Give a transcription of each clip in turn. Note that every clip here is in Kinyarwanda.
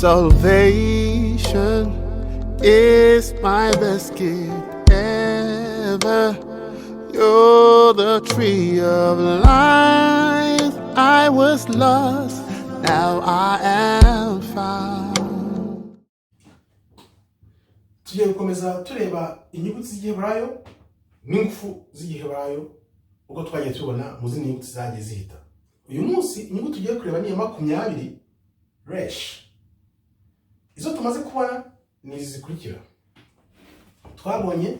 Salvation is my best gift ever. You're the tree of life. I was lost, now I am found. Tugiye gukomeza tureba inyuguti z'igiheburayo n'ingufu z'igiheburayo uko twagiye tubona mu zindi nyuguti zagiye zihita. Uyu munsi inyuguti tugiye kureba ni 20 RESH. Izo tumaze kubona ni izi zikurikira. Twabonye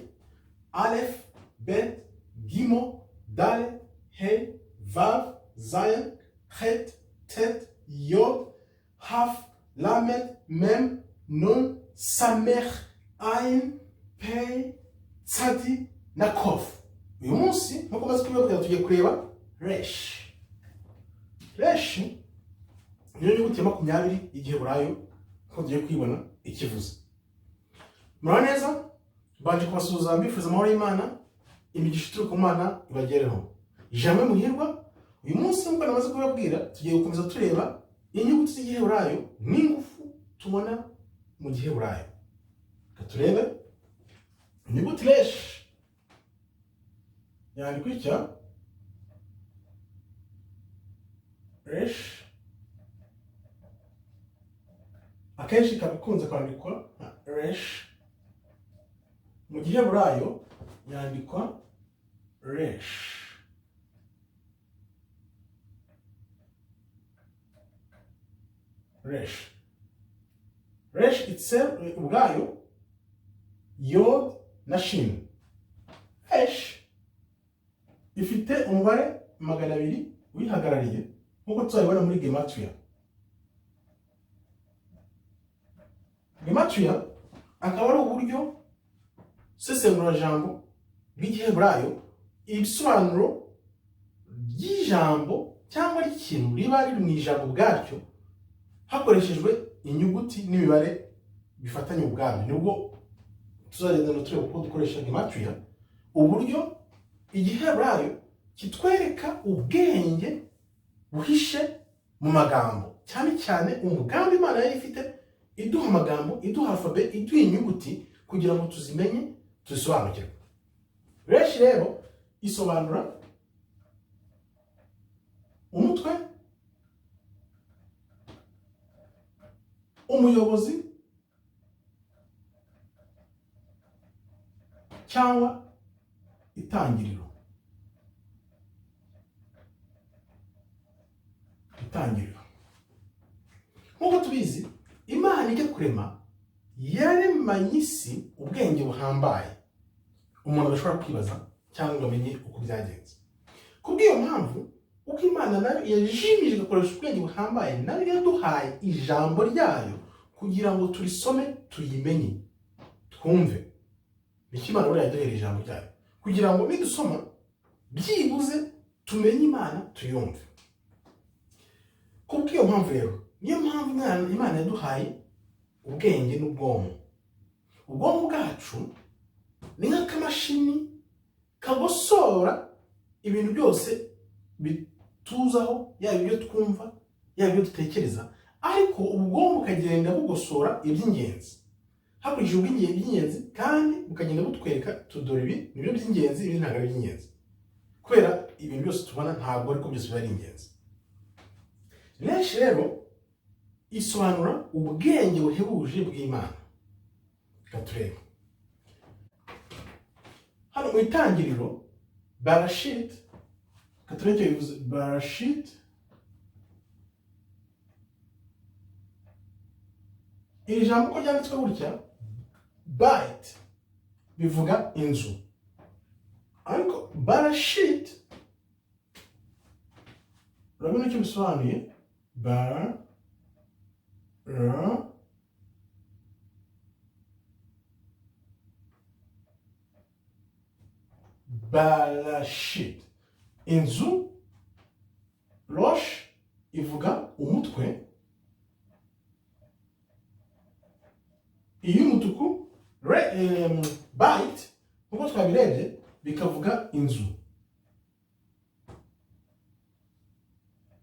Aleph, Bet, Gimo, Dal, He, Vav, Zayin, Het, Tet, Yod, Haf, Lamed, Mem, Nun, Samech, Ayin, Pei, Tzadi na Kof. Uyu munsi nkuko maze kubibabwira tugiye kureba RESH. RESH niyo nyuguti ya 20 y'igiheburayo ko tugiye kwibona ikivuze. Murabona neza baje kubasuhuza mbifuza amahoro y'Imana, imigisha ituruka ku Mana ibagereho. Ijambo muhirwa uyu munsi nkuko namaze kubibabwira tugiye gukomeza tureba inyuguti z'igiheburayo n'ingufu tubona mu giheburayo. Turebe inyuguti RESH yani kwicya RESH akenshi kabikunze kwandikwa RESH, mu giheburayo yandikwa RESH. RESH. RESH itself ubwayo Yod na Shin. RESH ifite umubare 200 wihagarariye nkuko tuzabibona muri gematria. Gematria akaba ari uburyo sesengura jambo bw'igiheburayo ibisobanuro by'ijambo cyangwa ikintu riba riri mu ijambo bwacyo hakoreshejwe inyuguti n'imibare bifatanye ubwabyo. Nubwo tuzagenda no tureba uko dukoresha gematria, uburyo igiheburayo kitwereka ubwenge buhishe mu magambo, cyane cyane umugambi Imana yari ifite iduha amagambo, iduha alphabet, iduha inyuguti kugira ngo tuzimenye tuzisobanukirwe. RESH rero isobanura umutwe, umuyobozi cyangwa itangiriro. Itangiriro nkuko tubizi Imana ijya kurema yaremanye isi ubwenge buhambaye umuntu adashobora kwibaza cyangwa ngo amenye uko byagenze. Kubw'iyo mpamvu uko Imana nayo yajimije igakoresha ubwenge buhambaye nayo yaduhaye ijambo ryayo kugira ngo turisome tuyimenye twumve. Imana buriya yaduhereye ijambo ryayo kugira ngo nidusoma byibuze tumenye Imana tuyumve. Kubw'iyo mpamvu rero niyo mpamvu Imana yaduhaye ubwenge n'ubwonko. Ubwonko bwacu ni nk'akamashini kagosora ibintu byose bituzaho, yaba ibyo twumva yaba ibyo dutekereza, ariko ubwonko bukagenda bugosora iby'ingenzi hakurikijwe iby'ingenzi kandi bukagenda butwereka tudore ibi nibyo by'ingenzi, ibi ntabwo ari iby'ingenzi, kubera ibintu byose tubona ntabwo ariko byose biba ari ingenzi. RESH rero isobanura ubwenge buhebuje bw'Imana. Katurebe hano mu Itangiriro Barashit, katurebe bivuze Barashit, iri jambo ko ryanditswe gutya Bait bivuga inzu, ariko Barashit urabona icyo bisobanuye Barashit inzu. Rosh ivuga umutwe, iy'umutuku Bait nkuko twabirebye bikavuga inzu.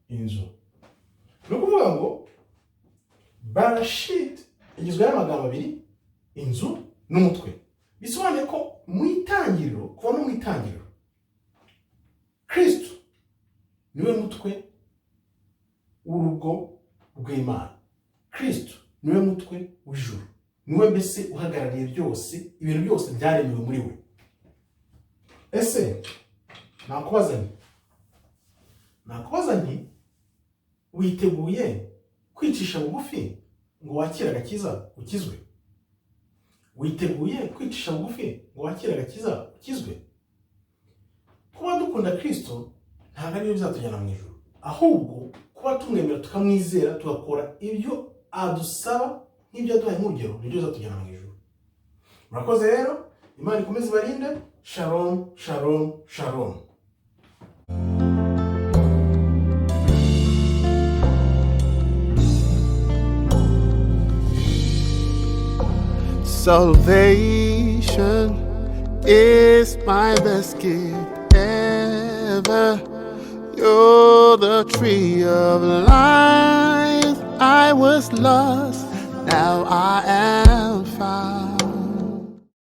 Inzu ni ukuvuga ngo Barashit igizwe n'amagambo abiri, inzu n'umutwe. Bisobanuye ko mu itangiriro, kuva no mu itangiriro, Kristo niwe mutwe w'urugo rw'Imana. Kristo niwe mutwe w'ijuru. Niwe mbese uhagarariye byose, ibintu byose byaremewe muri we. Ese nakubaza nti witeguye kwicisha bugufi ngo wakire agakiza ukizwe? Witeguye kwicisha bugufi ngo wakire agakiza ukizwe? Kuba dukunda Kristo ntabwo ari byo bizatujyana mu ijuru, ahubwo kuba tumwemera tukamwizera tugakora ibyo adusaba nk'ibyo yaduhaye nk'urugero, nibyo bizatujyana mu ijuru. Murakoze rero, Imana ikomeze ibarinde. Shalom, shalom, shalom. Salvation is my best gift ever. You're the tree of life. I was lost, now I am found.